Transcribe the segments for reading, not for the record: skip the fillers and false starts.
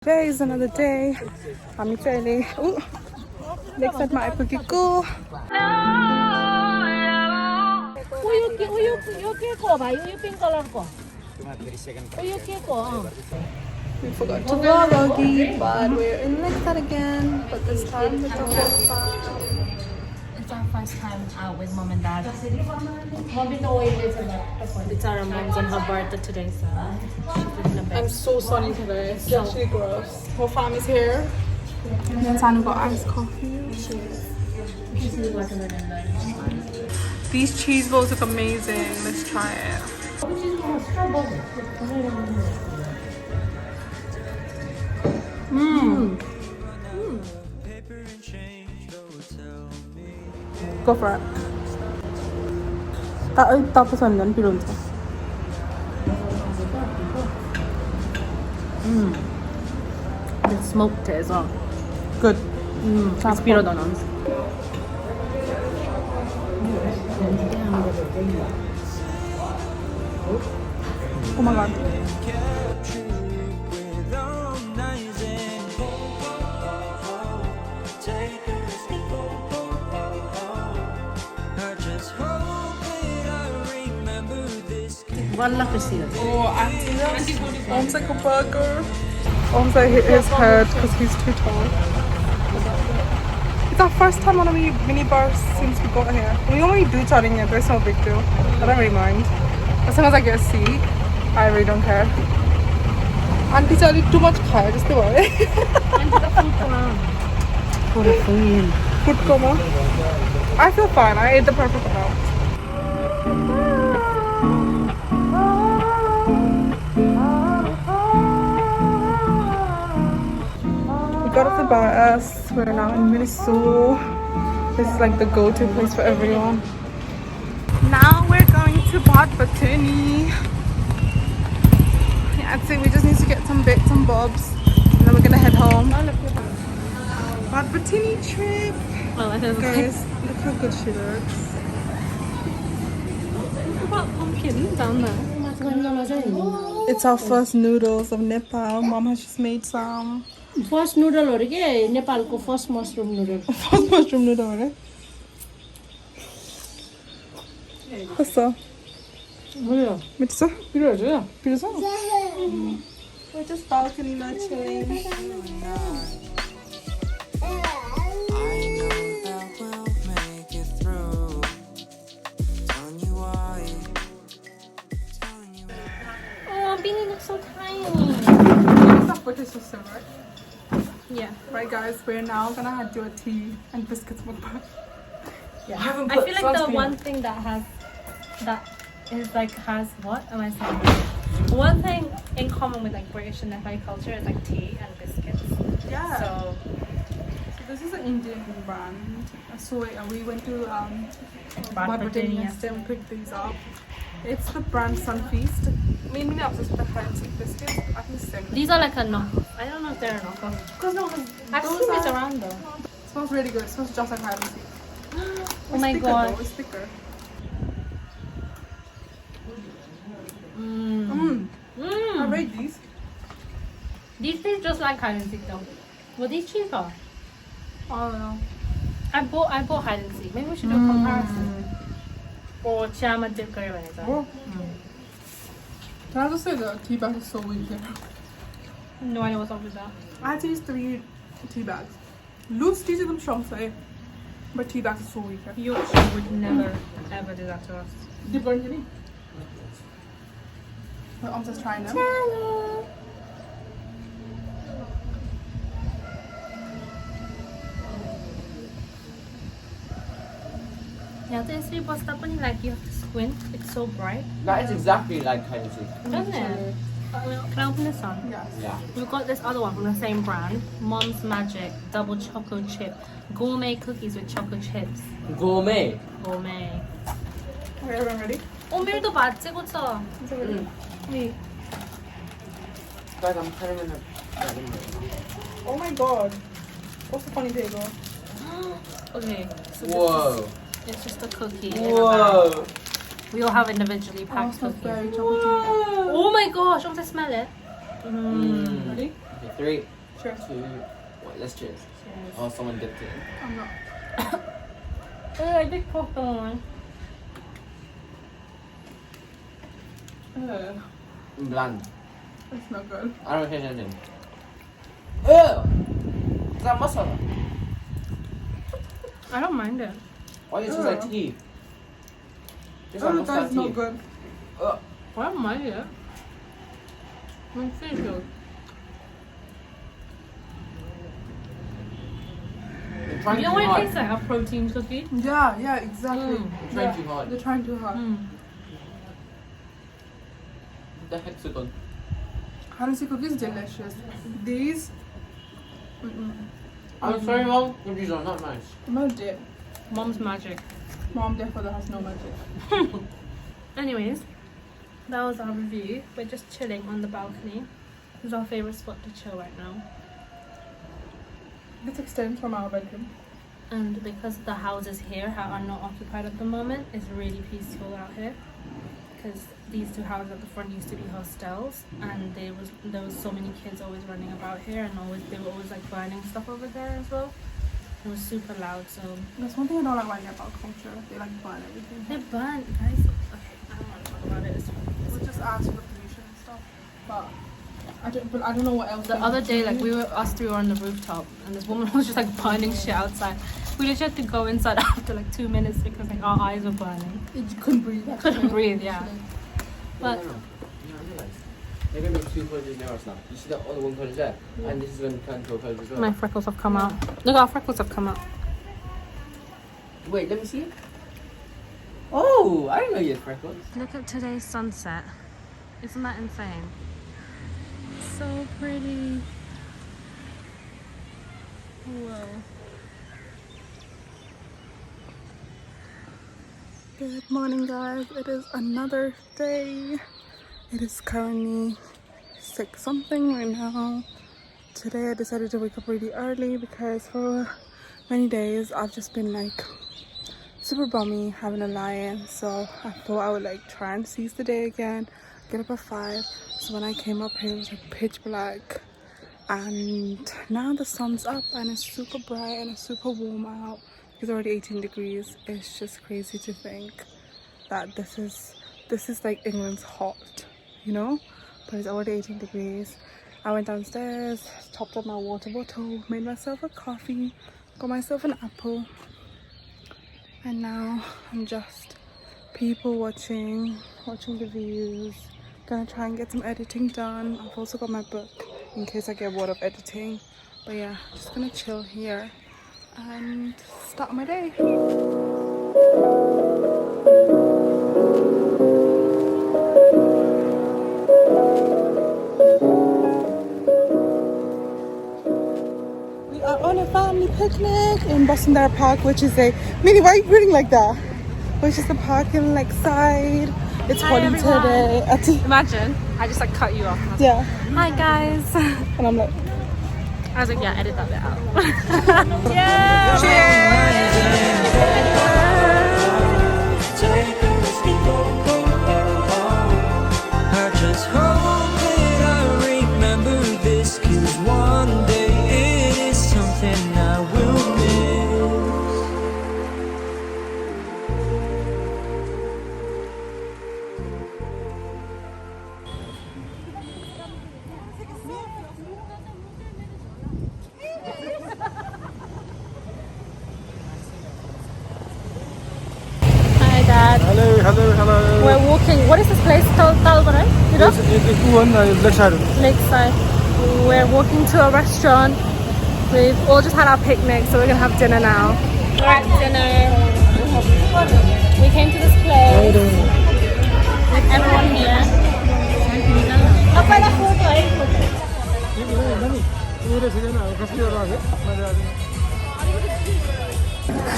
Today is another day. I'm Italy. Next at my cookie go. We forgot to vlog, but we're in next again. But this time with the whole fun. It's our first time out with mom and dad. It's our mom's on her birthday today, so she's in the I'm so sunny today. It's actually gross. Whole family's here. And then Sanu got iced coffee. These cheese balls look amazing. Let's try it. Go for it. Tapos andun, pilon siya. It's smoked it as well. Good. It's piro donuts. Oh my god. One love to see it. Oh, Auntie wants like a burger. Almost like his head because he's too tall. It's our first time on a mini bar since we got here. We only do chatting it, but it's no big deal. I don't really mind. As long as I get a seat, I really don't care. Auntie Charlie too much khai, just the way. For the food. Food coma. I feel fine. I ate the perfect amount. We got off the bus. We're now in Miniso. This is like the go-to place for everyone. Now we're going to Bad Batini. Yeah, I'd say we just need to get some bits and bobs, and then we're gonna head home. Bad Batini trip. Oh, I don't Guys, look how good she looks. What about pumpkin down there? It's our first noodles of Nepal. Mom has just made some. First noodle or Nepal ko first mushroom noodle. First mushroom noodle, right? What's up? What's up? Pizza? We're just balcony now chilling. Beanie looks so tiny. That's what this is, right? Yeah. Right, guys, we're now gonna do a tea and biscuits mukbang. Yeah. I feel like the one thing that has what am I saying? One thing in common with like British and Nepali culture is like tea and biscuits. Yeah. So this is an Indian brand. So we went to Bad Batini yesterday and picked these up. It's the brand Sunfeast. Made me obsessed with the fancy biscuits. I think it's similar. these are like a knockoff. I don't know if they're a knockoff. Because no, I've seen this around though. It smells really good. It smells just like hide and seek. Oh my god. It's thicker. I rate these. These taste just like hide and seek though. Were these cheaper? I don't know. I bought hide and seek. Maybe we should do a comparison. Or Chama dip curry vinegar. Oh. Can I just say the tea bag is so weak here? No idea what's up with that. I had to use 3 tea bags. Loose tea to them strong say, but tea bags are so weak here. Yorkshire would never ever do that to us. Dip burn tea. My mom's just trying them. Yeah, the SD pasta pani like you have to squint. It's so bright. That is exactly like hide and seek. Doesn't it? Can I open this one? Yes. Yeah. We've got this other one from the same brand. Mom's Magic Double Choco Chip. Gourmet cookies with chocolate chips. Gourmet. Gourmet. Okay, everyone ready? 오밀도 맛지 고쳐. Me. Guys, I'm kind of in a. Oh my god. What's the funny table? Okay. So Whoa. it's just a cookie. In a bag. Whoa. We all have individually packed smells cookies. very chocolatey. Oh my gosh! I want to smell it. Ready? Okay, 3, Sure. 2, 1. Let's cheers. Cheers. Oh, someone dipped it. I'm not. Oh, I did pop on. Bland. It's not good. I don't taste anything. Ew! Is that masala? I don't mind it. Why does it taste like tea? Tastes like Oh, mustard that's not tea. good. Ugh. I don't mind it. I'm finished. They're trying You know too what it hard. tastes like? A protein cookie. Yeah, exactly. They're trying too hard. They're trying too hard. The hexagon. Honestly, cookies delicious. These, I'm sorry, Mom, but these are not nice. no dip. Mom's magic. Mom therefore has no magic. Anyways, that was our review. We're just chilling on the balcony. This is our favorite spot to chill right now. This extends from our bedroom. And because the houses here are not occupied at the moment, it's really peaceful out here. Because these two houses at the front used to be hostels, and there was so many kids always running about here, and they were always like burning stuff over there as well. It was super loud, so That's one thing I don't like about Nepal culture. They like burn everything. they burn, guys. Okay, I don't want to talk about it. It's We'll just ask for the pollution and stuff. But I don't know what else. The they other day, do. like us three were on the rooftop, and this woman was just like burning shit outside. We literally had to go inside after like 2 minutes because like our eyes were burning. You couldn't breathe. Couldn't breathe, yeah. But No, I realized. They're going to make 2 colleges near us now. You see that other one college there? And this is going to turn to a college as well. my freckles have come out. Look, our freckles have come out. Wait, let me see it. Oh, I didn't know you had freckles. Look at today's sunset. Isn't that insane? So pretty. Whoa. Good morning, guys. It is another day. It is currently 6 something right now. Today I decided to wake up really early because for many days I've just been like super bummy, having a lie-in. So I thought I would like try and seize the day again, get up at 5. So when I came up here it was like pitch black, and now the sun's up and it's super bright and it's super warm out. It's already 18 degrees. It's just crazy to think that this is like England's hot, you know, but it's already 18 degrees. I went downstairs, topped up my water bottle, made myself a coffee, got myself an apple, and now I'm just people watching the views. Gonna try and get some editing done. I've also got my book in case I get bored of editing, but yeah, just gonna chill here and start my day. We are on a family picnic in Boston Park, which is a mini. Why are you grinning like that? Which is the park in like side. It's Hi, Holi everyone. today. Imagine, I just like cut you off. Yeah, Hi guys. and I'm like, I was like, yeah, edit that bit out. Yeah. I just hope that I remember this, 'cause one day it is something I will miss. Hi Dad. Hello. We're walking. What is this place called? Galore? You know? It's one Lakeside. Lakeside. We're walking to a restaurant. We've all just had our picnic, so we're gonna have dinner now. We're at dinner. We came to this place with everyone here.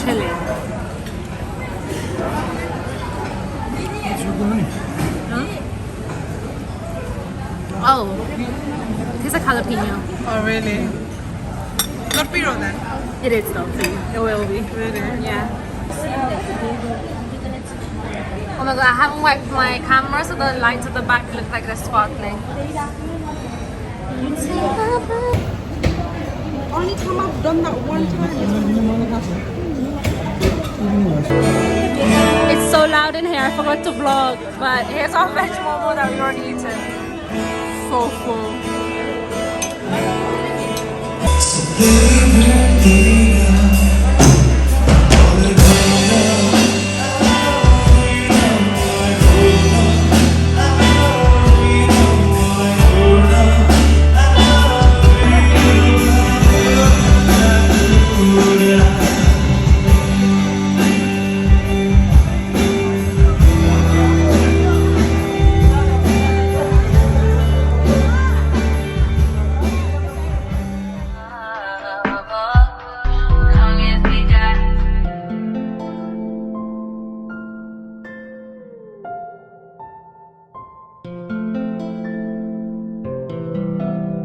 Chilling. Oh, it's a jalapeno. oh really? Not Piro then. It is though. It will be. Really? Yeah. Oh my god, I haven't wiped my camera so the lights at the back look like they're sparkling. Only time I've done that one time is when we were It's so loud in here, I forgot to vlog. But here's our veg momo that we already eaten. so full. Baby,